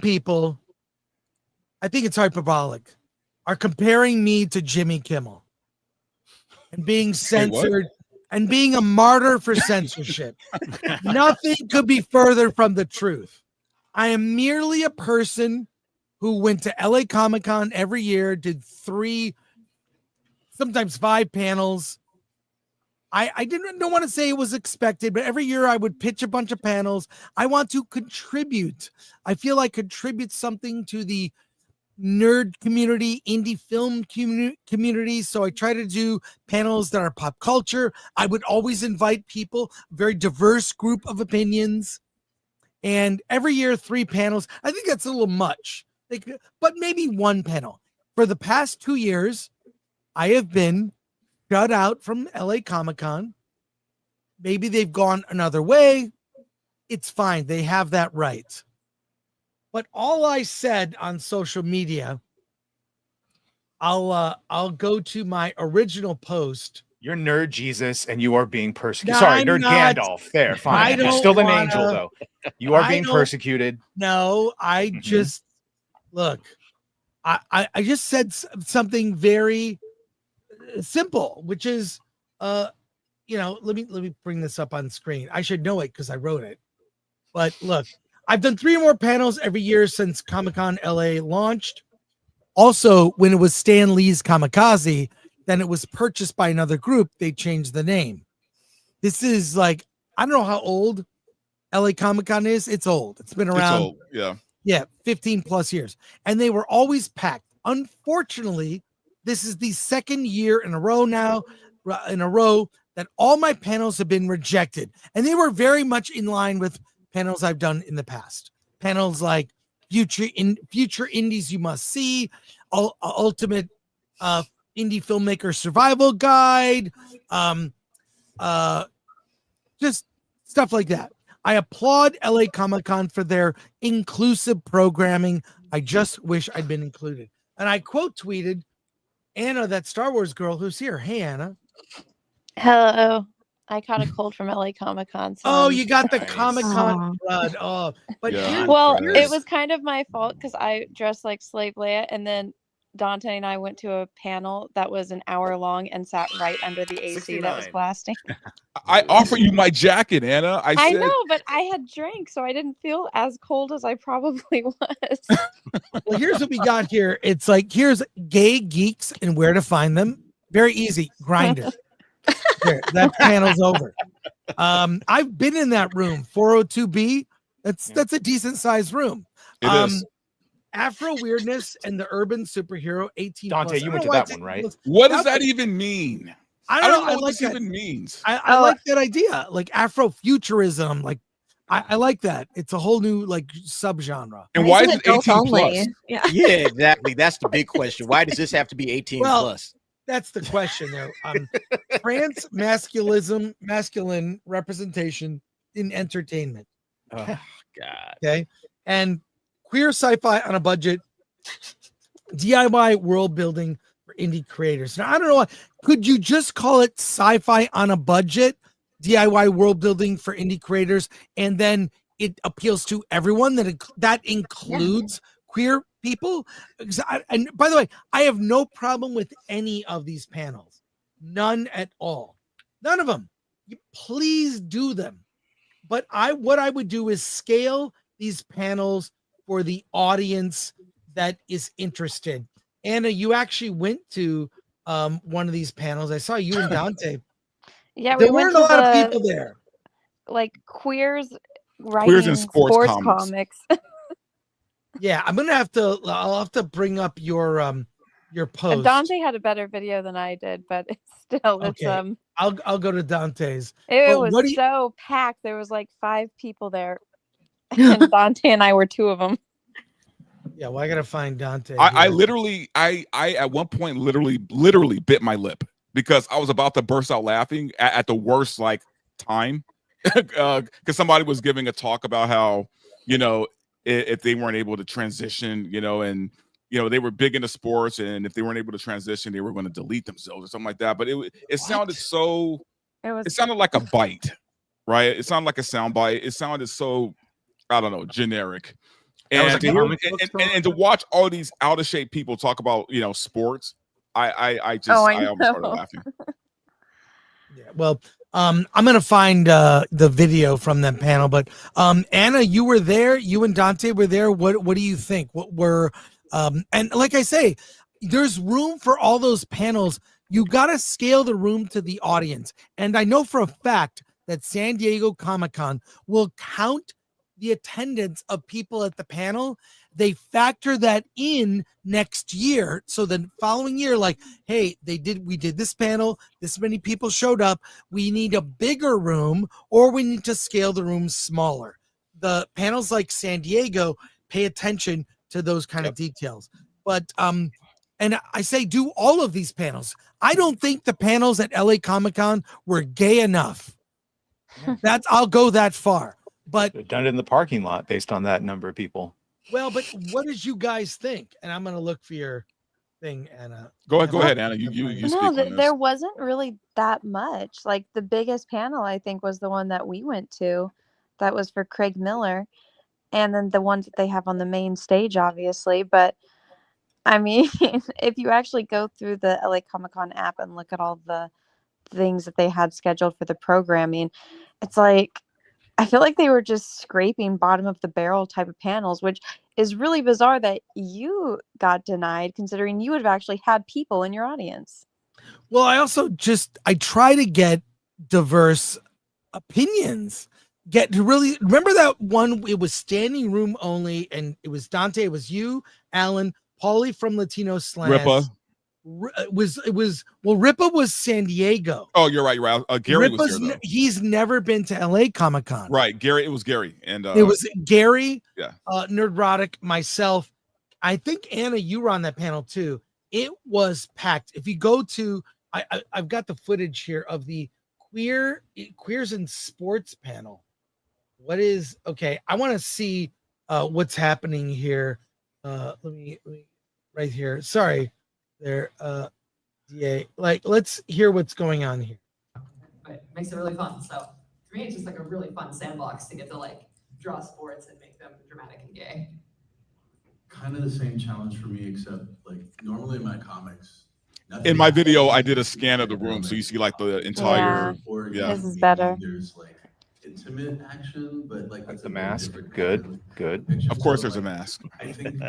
people, I think it's hyperbolic, are comparing me to Jimmy Kimmel and being censored and being a martyr for censorship. Nothing could be further from the truth. I am merely a person who went to LA ComicCon every year, did 3, sometimes 5 panels. I don't want to say it was expected, but every year I would pitch a bunch of panels. I want to contribute. I feel like contribute something to the nerd community, indie film community. So I try to do panels that are pop culture. I would always invite people, very diverse group of opinions. And every year, 3 panels. I think that's a little much, but maybe 1 panel. For the past 2 years, I have been shut out from LA Comic-Con. Maybe they've gone another way. It's fine. They have that right. But all I said on social media, I'll go to my original post. You're Nerd Jesus, and you are being persecuted. No, Sorry, I'm Nerd not. Gandalf. There, fine. You're still an angel, though. You are being persecuted. No, I just look. I just said something very simple, which is, let me bring this up on screen. I should know it because I wrote it. But look, I've done 3 more panels every year since Comic-Con LA launched. Also, when it was Stan Lee's Kamikaze, then it was purchased by another group. They changed the name. This is like, I don't know how old LA Comic-Con is. It's old. It's been around. It's old, yeah, 15 plus years. And they were always packed. Unfortunately, this is the 2nd year in a row that all my panels have been rejected. And they were very much in line with panels I've done in the past. Panels like future indies you must see, ultimate indie filmmaker survival guide, just stuff like that. I applaud LA Comic-Con for their inclusive programming. I just wish I'd been included. And I quote tweeted Anna, that Star Wars girl who's here. Hey, Anna. Hello. I caught a cold from LA Comic-Con. So you got the Comic-Con blood. Oh, but it was kind of my fault because I dressed like Slave Leia, and then Dante and I went to a panel that was an hour long and sat right under the AC 69. That was blasting. I offered you my jacket, Anna. I said, know, but I had drank, so I didn't feel as cold as I probably was. Well, here's what we got here. It's like, here's gay geeks and where to find them. Very easy. Grindr. There, that panel's over. I've been in that room, 402B. That's a decent sized room. It is. Afro weirdness and the urban superhero 18. Dante, you went to that one, right? What does that even mean? I don't know what this even means. I like that idea, like Afrofuturism. Like I like that. It's a whole new like subgenre. And why is it 18 plus? Yeah, exactly. That's the big question. Why does this have to be 18 plus? That's the question, though. Trans masculine representation in entertainment. Oh God. Okay, and queer sci-fi on a budget, DIY world building for indie creators. Now, I don't know why. Could you just call it sci-fi on a budget, DIY world building for indie creators, and then it appeals to everyone? That includes queer people. And by the way, I have no problem with any of these panels. None at all. None of them. Please do them. But what I would do is scale these panels for the audience that is interested. Anna, you actually went to one of these panels. I saw you and Dante. Yeah, there weren't a lot of people there. Like queers writing and sports comics. Yeah, I'll have to bring up your post. And Dante had a better video than I did, but it's I'll go to Dante's. It was so packed. There was like 5 people there. And Dante and I were 2 of them. Yeah, well, I gotta find Dante. I literally at one point literally bit my lip because I was about to burst out laughing at the worst like time because somebody was giving a talk about how, you know, if they weren't able to transition, you know, and you know they were big into sports, and if they weren't able to transition, they were going to delete themselves or something like that. But it sounded so. It sounded like a bite, right? It sounded like a sound bite. It sounded so, I don't know, generic. And to watch all these out of shape people talk about sports, I almost started laughing. Yeah, well, I'm gonna find the video from that panel, but Anna, you were there. You and Dante were there. What do you think? What were and like I say, there's room for all those panels. You got to scale the room to the audience, and I know for a fact that San Diego Comic-Con will count the attendance of people at the panel. They factor that in next year. So the following year, like, hey, we did this panel, this many people showed up. We need a bigger room, or we need to scale the room smaller. The panels like San Diego pay attention to those kind of details. But and I say do all of these panels. I don't think the panels at LA Comic-Con were gay enough. I'll go that far. But they're done it in the parking lot based on that number of people. Well, but what did you guys think? And I'm going to look for your thing, Anna. Go ahead, Anna. You speak on this. There wasn't really that much. Like the biggest panel, I think, was the one that we went to. That was for Craig Miller. And then the ones that they have on the main stage, obviously. But I mean, if you actually go through the LA Comic-Con app and look at all the things that they had scheduled for the programming, it's like, I feel like they were just scraping bottom of the barrel type of panels, which is really bizarre that you got denied considering you would have actually had people in your audience. Well, I try to get diverse opinions. Get to really remember that one. It was standing room only, and it was Dante. It was you, Alan, Paulie from Latino Slants. Ripa. Ripa was San Diego. Oh, you're right. Gary Ripa's was here, though. He's never been to LA Comic-Con. Right, Gary. It was Gary, and it was Gary. Yeah, Nerdrotic, myself. I think Anna, you were on that panel too. It was packed. If you go to, I've got the footage here of the queers in sports panel. I want to see what's happening here. Let me right here. Sorry, there. DA. Let's hear what's going on here. Right, makes it really fun. So for me, it's just like a really fun sandbox to get to draw sports and make them dramatic and gay. Kind of the same challenge for me, except normally in my comics. In my video, I did a scan of the room, so you see the entire. Yeah. This is better. There's intimate action, but that's the mask. Good. Of course, there's a mask. I think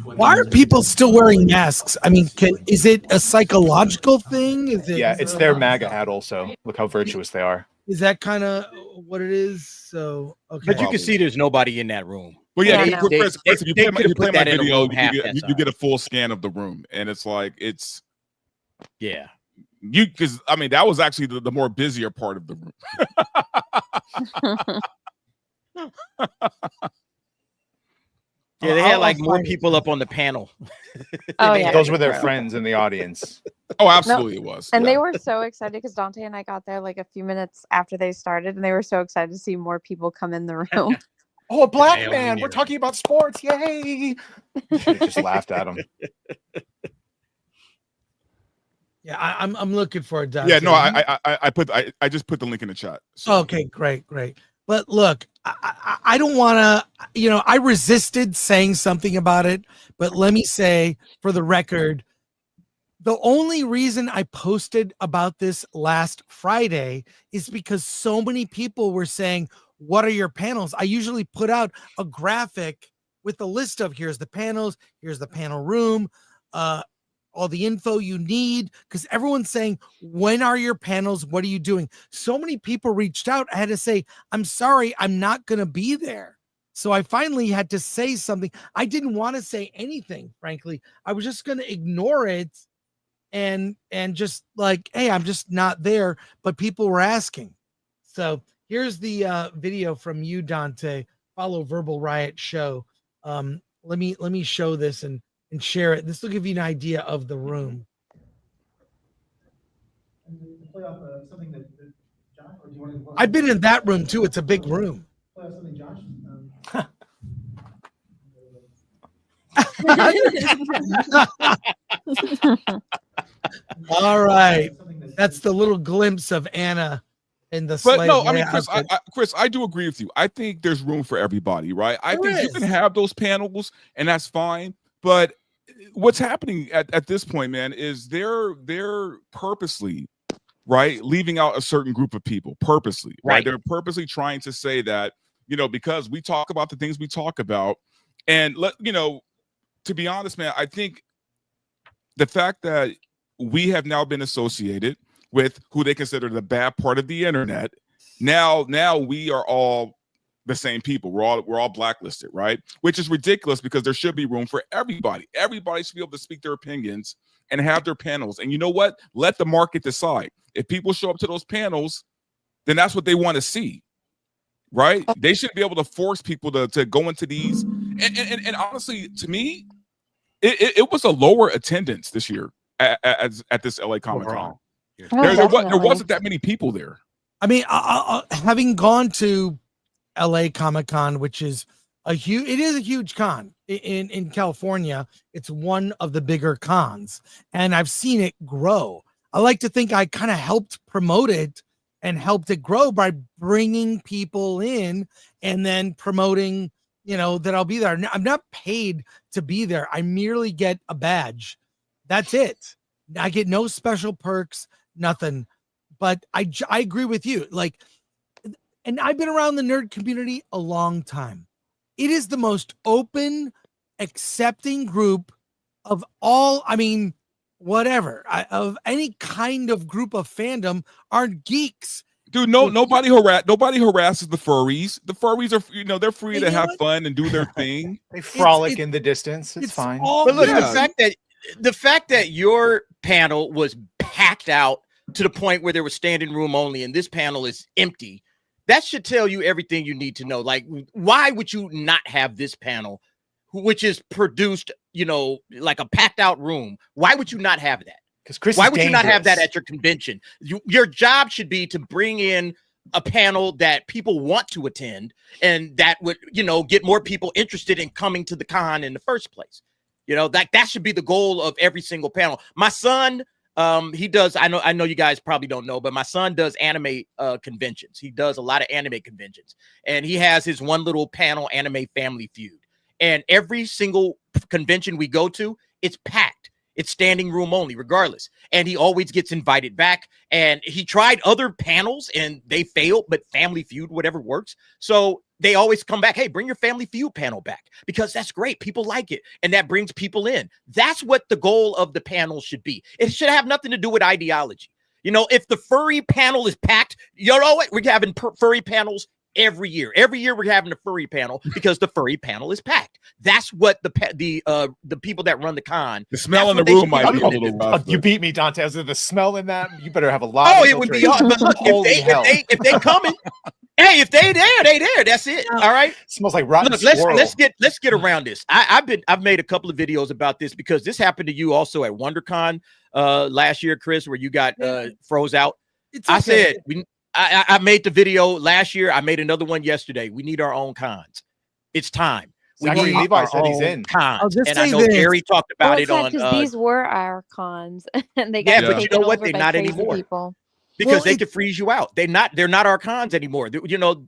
why are people still wearing masks? I mean, is it a psychological thing? It's their MAGA hat. Also, look how virtuous they are. Is that kind of what it is? So okay, but you can see there's nobody in that room. Well, yeah, Chris, if you play my video, you get a full scan of the room, and it's because that was actually the more busier part of the room. Yeah, they had more people up on the panel. Oh yeah, those were their friends in the audience. Oh, absolutely, it was. And they were so excited because Dante and I got there a few minutes after they started, and they were so excited to see more people come in the room. Oh, a black man! We're talking about sports! Yay! Just laughed at him. Yeah, I'm looking for it. Yeah, no, I just put the link in the chat. So. Okay, great. But look, I don't want to, I resisted saying something about it, but let me say for the record, the only reason I posted about this last Friday is because so many people were saying, what are your panels? I usually put out a graphic with a list of here's the panels, here's the panel room, all the info you need, because everyone's saying, when are your panels? What are you doing? So many people reached out. I had to say, I'm sorry, I'm not going to be there. So I finally had to say something. I didn't want to say anything, frankly. I was just going to ignore it and just hey, I'm just not there. But people were asking. So here's the video from you, Dante. Follow Verbal Riot Show. Let me show this and share it. This will give you an idea of the room. I've been in that room too. It's a big room. All right. That's the little glimpse of Anna in the But slave. no, I mean, outfit. Chris, I do agree with you. I think there's room for everybody, right? I There think you is. can have those panels, and that's fine. But what's happening at this point, man, is they're purposely, right, leaving out a certain group of people purposely, right? They're purposely trying to say that, because we talk about the things we talk about, and to be honest, man, I think the fact that we have now been associated with who they consider the bad part of the internet, now we are all the same people. We're all blacklisted, right? Which is ridiculous because there should be room for everybody. Everybody should be able to speak their opinions and have their panels. And you know what? Let the market decide. If people show up to those panels, then that's what they want to see, right? They shouldn't be able to force people to go into these. And honestly, to me, it was a lower attendance this year at this LA ComicCon. There wasn't that many people there. I mean, having gone to LA Comic-Con, which is a huge con in California. It's one of the bigger cons, and I've seen it grow. I like to think I kind of helped promote it and helped it grow by bringing people in and then promoting, that I'll be there. I'm not paid to be there. I merely get a badge. That's it. I get no special perks, nothing. But I agree with you. And I've been around the nerd community a long time. It is the most open, accepting group of all, of any kind of group of fandom are geeks. Dude, nobody harasses the furries. The furries are, they're free to have fun and do their thing. They frolic in the distance. It's fine. But look, the fact that your panel was packed out to the point where there was standing room only, and this panel is empty, that should tell you everything you need to know. Like, why would you not have this panel, which is produced, like a packed out room? Why would you not have that? Because Chris, why would you not have that at your convention? Your job should be to bring in a panel that people want to attend, and that would, get more people interested in coming to the con in the first place. That should be the goal of every single panel. My son, he does. I know you guys probably don't know, but my son does anime conventions. He does a lot of anime conventions, and he has his one little panel, Anime Family Feud. And every single convention we go to, it's packed. It's standing room only, regardless. And he always gets invited back. And he tried other panels and they failed, but Family Feud, whatever works. So they always come back. Hey, bring your Family Feud panel back, because that's great. People like it. And that brings people in. That's what the goal of the panel should be. It should have nothing to do with ideology. If the furry panel is packed, you know what? We're having furry panels every year. Every year we're having a furry panel because the furry panel is packed. That's what the people that run the con. The smell in the room might be a little rough. You beat me, Dante. As the smell in that, you better have a lot. Oh, it would be. But look, if they coming, hey, if they there, they there. That's it. All right. It smells like rotten. Look, let's get around this. I've made a couple of videos about this because this happened to you also at WonderCon last year, Chris, where you got froze out. I said I made the video last year. I made another one yesterday. We need our own cons. It's time. We need Levi said he's in cons. And I know Gary talked about it on. These were our cons, and they got taken but you know what? over They're by not crazy anymore. People. Because they could freeze you out. They're not our cons anymore.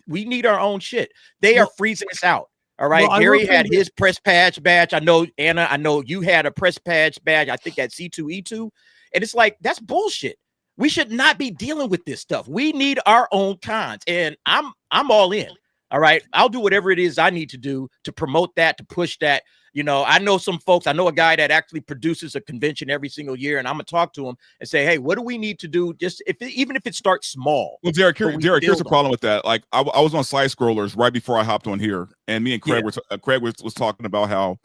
We need our own shit. They are freezing us out. All right. Gary had his press patch badge. I know, Anna, you had a press patch badge, I think at C2E2. And it's like, that's bullshit. We should not be dealing with this stuff. We need our own cons. And I'm all in. All right. I'll do whatever it is I need to do to promote that, to push that. I know some folks. I know a guy that actually produces a convention every single year, and I'm gonna talk to him and say, "Hey, what do we need to do? Even if it starts small." Well, Derek, here's the problem with that. Like, I was on Side Scrollers right before I hopped on here, and me and Craig was talking about how,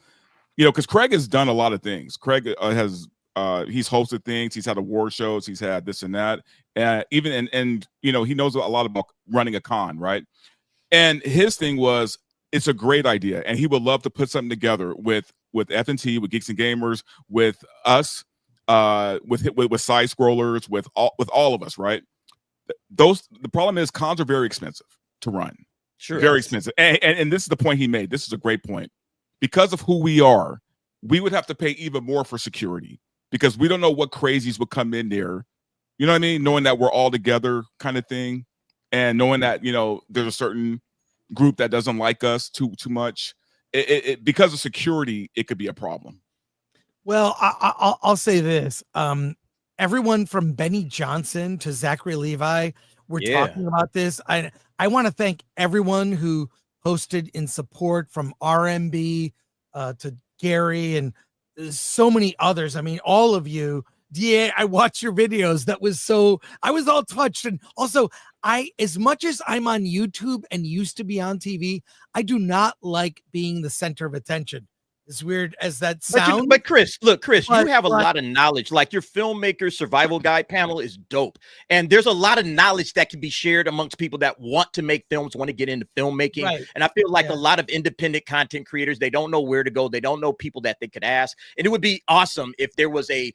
because Craig has done a lot of things. Craig he's hosted things, he's had award shows, he's had this and that, and he knows a lot about running a con, right? And his thing was, it's a great idea, and he would love to put something together with FNT, with Geeks and Gamers, with us, with Side Scrollers, with all of us, right? The problem is cons are very expensive to run, very expensive, and this is the point he made. This is a great point. Because of who we are, we would have to pay even more for security because we don't know what crazies would come in there. You know what I mean? Knowing that we're all together, kind of thing. and knowing that, you know, there's a certain group that doesn't like us too much, because of security, it could be a problem. Well, I'll say this. Everyone from Benny Johnson to Zachary Levi, we're talking about this. I want to thank everyone who posted in support, from RMB to Gary and so many others. I mean, all of you. DA, I watched your videos. I was all touched. And also, as much as I'm on YouTube and used to be on TV, I do not like being the center of attention. As weird as that sounds. But Chris, look, Chris, you have a lot of knowledge. Like, your filmmaker survival guide panel is dope. And there's a lot of knowledge that can be shared amongst people that want to make films, want to get into filmmaking. Right. And I feel like a lot of independent content creators, they don't know where to go. They don't know people that they could ask. And it would be awesome if there was a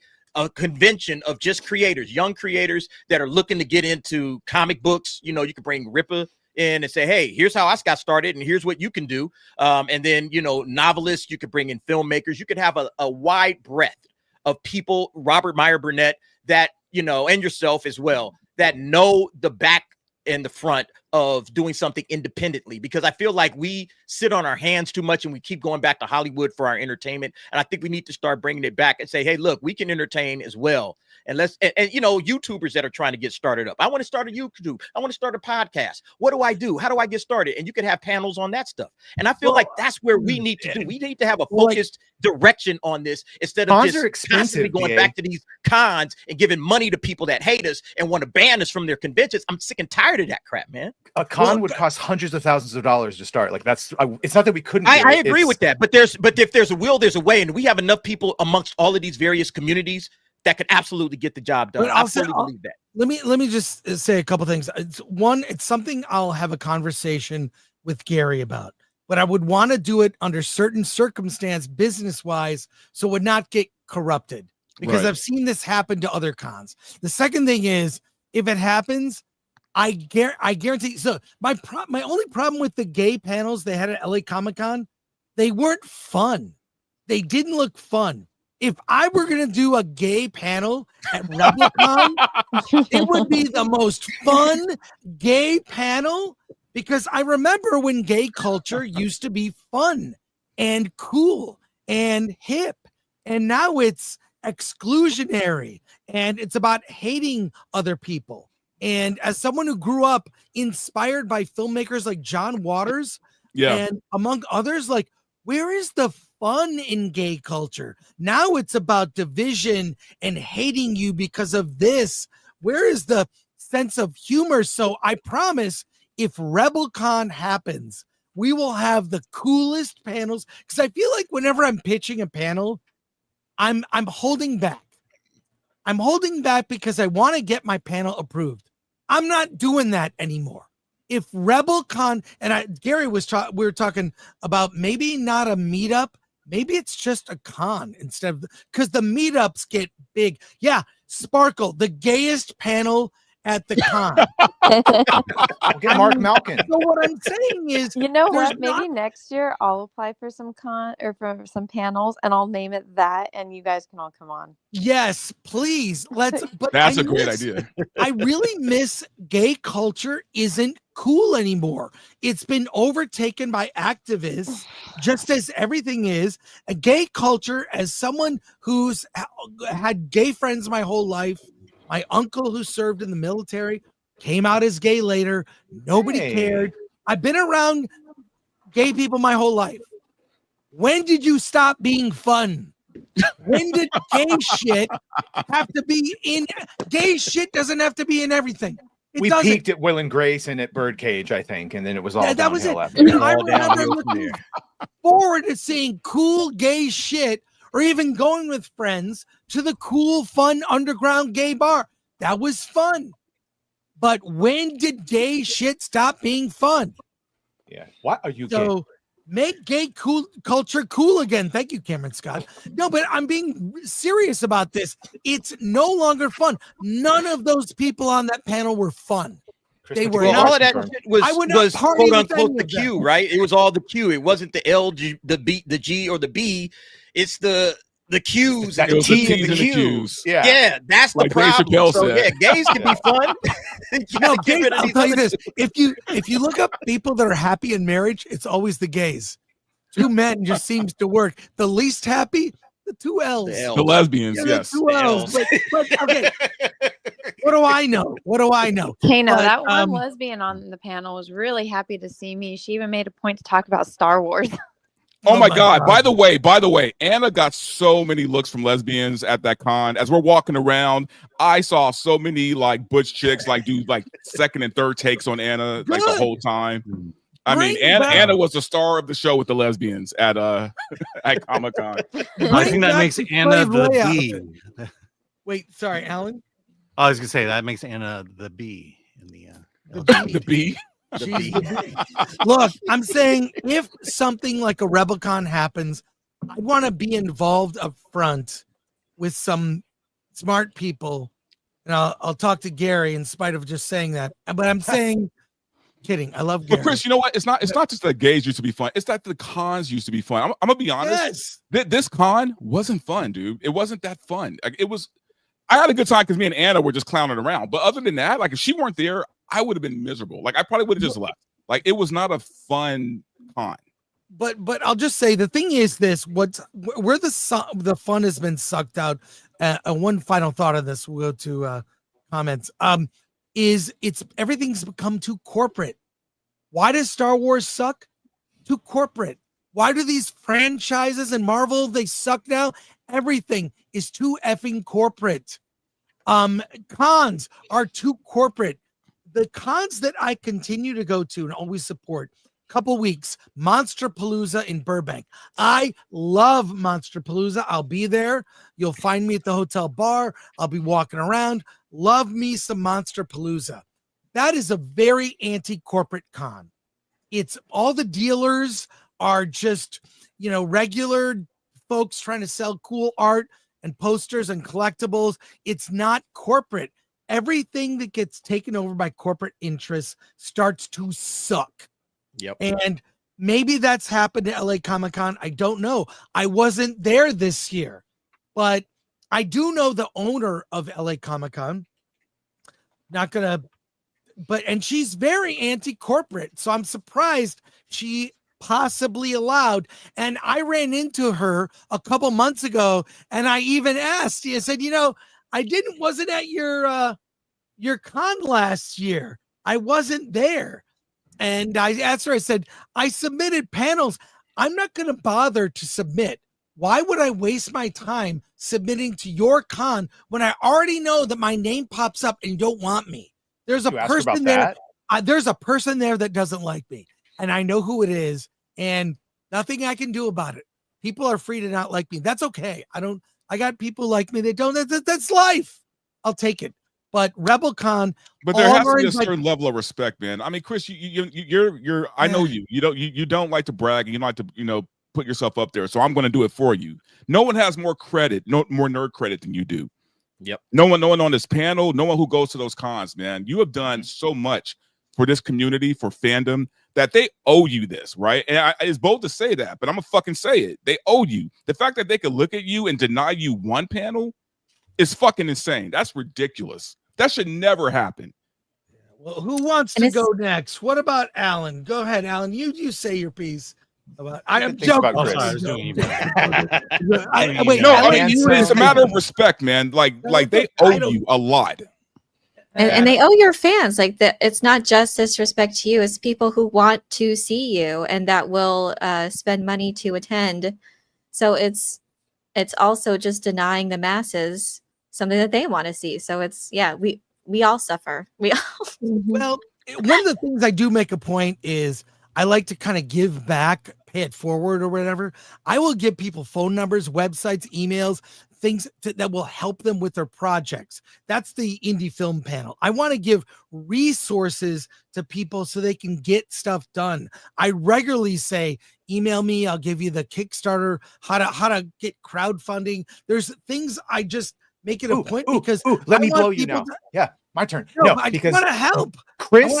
convention of just creators, young creators that are looking to get into comic books. You know, you could bring Ripper in and say, hey, here's how I got started and here's what you can do. And then, you know, novelists, you could bring in filmmakers. You could have a wide breadth of people, Robert Meyer Burnett, that, you know, and yourself as well, that know the back and the front of doing something independently, because I feel like we sit on our hands too much and we keep going back to Hollywood for our entertainment. And I think we need to start bringing it back and say, hey, look, we can entertain as well. And and you know, YouTubers that are trying to get started up. I want to start a YouTube. I want to start a podcast. What do I do? How do I get started? And you could have panels on that stuff. And I feel like that's where we need to do. We need to have a focused direction on this instead of just constantly going back to these cons and giving money to people that hate us and want to ban us from their conventions. I'm sick and tired of that crap, man. A con would cost hundreds of thousands of dollars to start. Like, it's not that we couldn't. I agree with that, but if there's a will, there's a way, and we have enough people amongst all of these various communities that could absolutely get the job done. I fully believe that. Let me just say a couple things. It's something I'll have a conversation with Gary about, but I would want to do it under certain circumstance, business wise, so it would not get corrupted, because I've seen this happen to other cons. The second thing is, if it happens, I guarantee. So my only problem with the gay panels they had at LA Comic-Con, they weren't fun. They didn't look fun. If I were going to do a gay panel at RebelCon, it would be the most fun gay panel, because I remember when gay culture used to be fun and cool and hip, and now it's exclusionary and it's about hating other people. And as someone who grew up inspired by filmmakers like John Waters, and among others, like, where is the fun in gay culture? Now it's about division and hating you because of this. Where is the sense of humor? So I promise, if RebelCon happens, we will have the coolest panels, because I feel like whenever I'm pitching a panel, I'm holding back. I'm holding back because I want to get my panel approved. I'm not doing that anymore. If RebelCon, and Gary we were talking about maybe not a meetup, maybe it's just a con instead of, because the meetups get big. Yeah, Sparkle, the gayest panel at the con. I'll get Mark Malkin. So what I'm saying is, you know what? Maybe next year I'll apply for some for some panels, and I'll name it that, and you guys can all come on. Yes, please. But that's a great idea. I really miss gay culture isn't cool anymore. It's been overtaken by activists, just as everything is. A gay culture, as someone who's had gay friends my whole life, my uncle who served in the military came out as gay later. Nobody cared. I've been around gay people my whole life. When did you stop being fun? When did gay shit have to be in? Gay shit doesn't have to be in everything. We peaked at Will and Grace and at Birdcage, I think, and then it was all that was it. After that. I remember looking forward to seeing cool gay shit, or even going with friends to the cool, fun underground gay bar. That was fun. But when did gay shit stop being fun? Yeah. What are you gay? Make gay culture cool again. Thank you, Cameron Scott. No, but I'm being serious about this. It's no longer fun. None of those people on that panel were fun. They were all of that was quote unquote the Q, right? It was all the Q. It wasn't the L, the B, the G, or the B. It's the the cues, That It was the T and T's the and the Q's. Q's. Yeah. that's the Like Dave problem. Chappelle So said. yeah, gays can be fun. You No, gotta get gays, rid of I'll these tell you other this: if you look up people that are happy in marriage, it's always the gays. Two men just seems to work. The least happy, the two L's. The L's. The lesbians, Yeah, the yes. two L's. But okay, what do I know? What do I know? Hey, no, But, that one lesbian on the panel was really happy to see me. She even made a point to talk about Star Wars. Oh my God. By the way, Anna got so many looks from lesbians at that con. As we're walking around, I saw so many like butch chicks like do like second and third takes on Anna like the whole time. I mean, Anna was the star of the show with the lesbians at at Comic-Con. I think that makes Anna the B. Wait, sorry, Alan. I was gonna say that makes Anna the B in the The B. She's the B. Look, I'm saying if something like a RebelCon happens, I want to be involved up front with some smart people, and I'll talk to Gary in spite of just saying that. But I'm saying, kidding. I love Gary. But Chris, you know what? It's not just that gays used to be fun. It's that the cons used to be fun. I'm gonna be honest. Yes. This con wasn't fun, dude. It wasn't that fun. Like, it was. I had a good time because me and Anna were just clowning around. But other than that, like if she weren't there, I would have been miserable. Like I probably would have just left. Like it was not a fun con. But I'll just say the thing is this: where the fun has been sucked out. One final thought on this. We'll go to comments. Is everything's become too corporate. Why does Star Wars suck? Too corporate. Why do these franchises and Marvel they suck now? Everything is too effing corporate. Cons are too corporate. The cons that I continue to go to and always support, couple weeks, Monsterpalooza in Burbank. I love Monsterpalooza. I'll be there. You'll find me at the hotel bar. I'll be walking around. Love me some Monsterpalooza. That is a very anti-corporate con. It's all the dealers are just, regular folks trying to sell cool art and posters and collectibles. It's not corporate. Everything that gets taken over by corporate interests starts to suck. Yep. And maybe that's happened to LA Comic-Con. I don't know. I wasn't there this year, but I do know the owner of LA Comic-Con. And she's very anti-corporate. So I'm surprised she possibly allowed. And I ran into her a couple months ago and I even asked, I said, wasn't at your con last year. I wasn't there. And I asked her, I said, I submitted panels. I'm not going to bother to submit. Why would I waste my time submitting to your con when I already know that my name pops up and you don't want me? There's a person there. There's a person there that doesn't like me, and I know who it is, and nothing I can do about it. People are free to not like me. That's okay. I got people like me that don't. That's life. I'll take it. But RebelCon, but there has to be a certain level of respect, man. I mean, Chris, you're. I know you. You don't like to brag, and you don't like to put yourself up there. So I'm going to do it for you. No one has more credit, more nerd credit than you do. Yep. No one on this panel, no one who goes to those cons, man. You have done so much for this community, for fandom, that they owe you this, right? And it's bold to say that, but I'm gonna fucking say it. They owe you. The fact that they could look at you and deny you one panel is fucking insane. That's ridiculous. That should never happen. Well, who wants to go next? What about Alan? Go ahead, Alan. You say your piece. I'm joking. It's a matter of respect, man. Like they owe you a lot. And they owe your fans. Like that, it's not just disrespect to you. It's people who want to see you and that will spend money to attend. So it's also just denying the masses something that they want to see. So we all suffer. We all. Well, one of the things I do make a point is I like to kind of give back, pay it forward or whatever. I will give people phone numbers, websites, emails, things that will help them with their projects. That's the indie film panel. I want to give resources to people so they can get stuff done. I regularly say, email me. I'll give you the Kickstarter, how to get crowdfunding. There's things I just make it a point because let me blow you now. Yeah, my turn. No, because I want to help. Chris,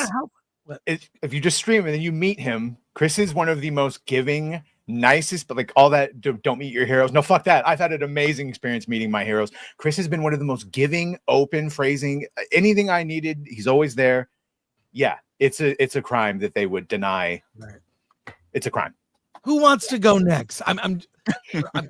if you just stream and then you meet him, Chris is one of the most giving nicest, but like all that don't meet your heroes. No, fuck that. I've had an amazing experience meeting my heroes. Chris has been one of the most giving, open, phrasing anything I needed. He's always there. Yeah, it's a crime that they would deny. Right. It's a crime. Who wants to go next? I'm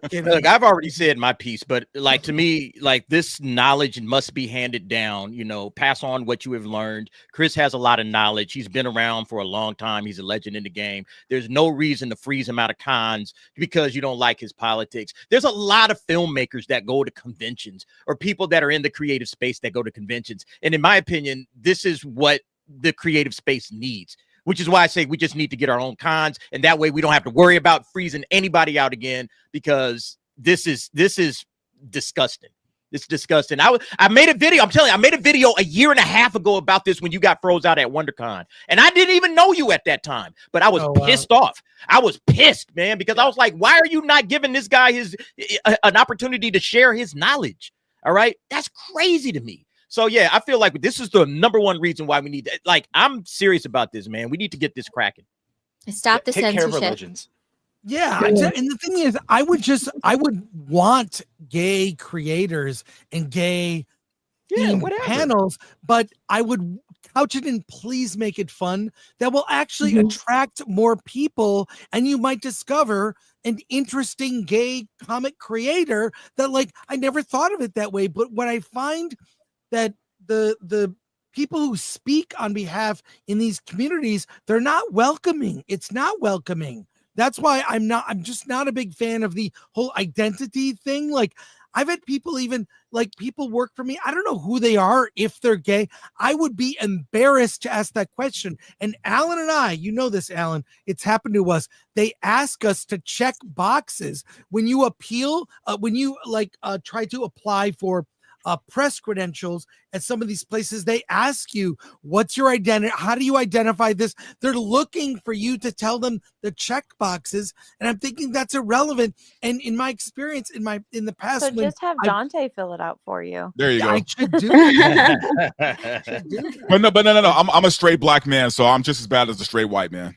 kidding. Look, I've already said my piece, but like to me, like this knowledge must be handed down. You know, pass on what you have learned. Chris has a lot of knowledge. He's been around for a long time. He's a legend in the game. There's no reason to freeze him out of cons because you don't like his politics. There's a lot of filmmakers that go to conventions or people that are in the creative space that go to conventions. And in my opinion, this is what the creative space needs. Which is why I say we just need to get our own cons, and that way we don't have to worry about freezing anybody out again, because this is disgusting. It's disgusting. I made a video. I'm telling you, I made a video a year and a half ago about this when you got froze out at WonderCon, and I didn't even know you at that time, but I was pissed off. I was pissed, man, because I was like, why are you not giving this guy an opportunity to share his knowledge? All right, that's crazy to me. So, yeah, I feel like this is the number one reason why we need that. Like, I'm serious about this, man. We need to get this cracking. Stop the Take care of censorship. religions. Yeah, and the thing is, I would want gay creators and gay panels, but I would couch it in please make it fun that will actually attract more people, and you might discover an interesting gay comic creator that, like, I never thought of it that way. But what I find that the people who speak on behalf in these communities, they're not welcoming. It's not welcoming. That's why I'm just not a big fan of the whole identity thing. Like, I've had people, even like people work for me, I don't know who they are, if they're gay. I would be embarrassed to ask that question. And Alan and I, you know this, Alan, it's happened to us. They ask us to check boxes when you appeal, when you try to apply for press credentials at some of these places. They ask you, what's your identity? How do you identify this? They're looking for you to tell them the check boxes. And I'm thinking that's irrelevant. And in my experience, in the past, So just have Dante fill it out for you. There you go. I should do that. But no. I'm a straight black man, so I'm just as bad as a straight white man.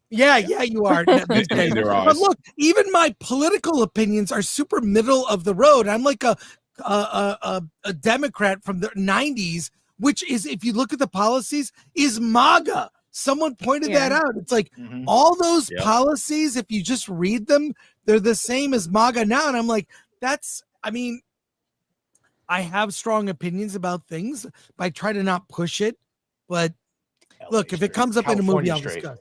Yeah, you are. In their eyes. But look, even my political opinions are super middle of the road. I'm like a Democrat from the 90s, which is, if you look at the policies, is MAGA. Someone pointed that out. It's like all those policies, if you just read them, they're the same as MAGA now. And I'm like, I have strong opinions about things, but I try to not push it. But look, if it comes up in a movie, I'll discuss.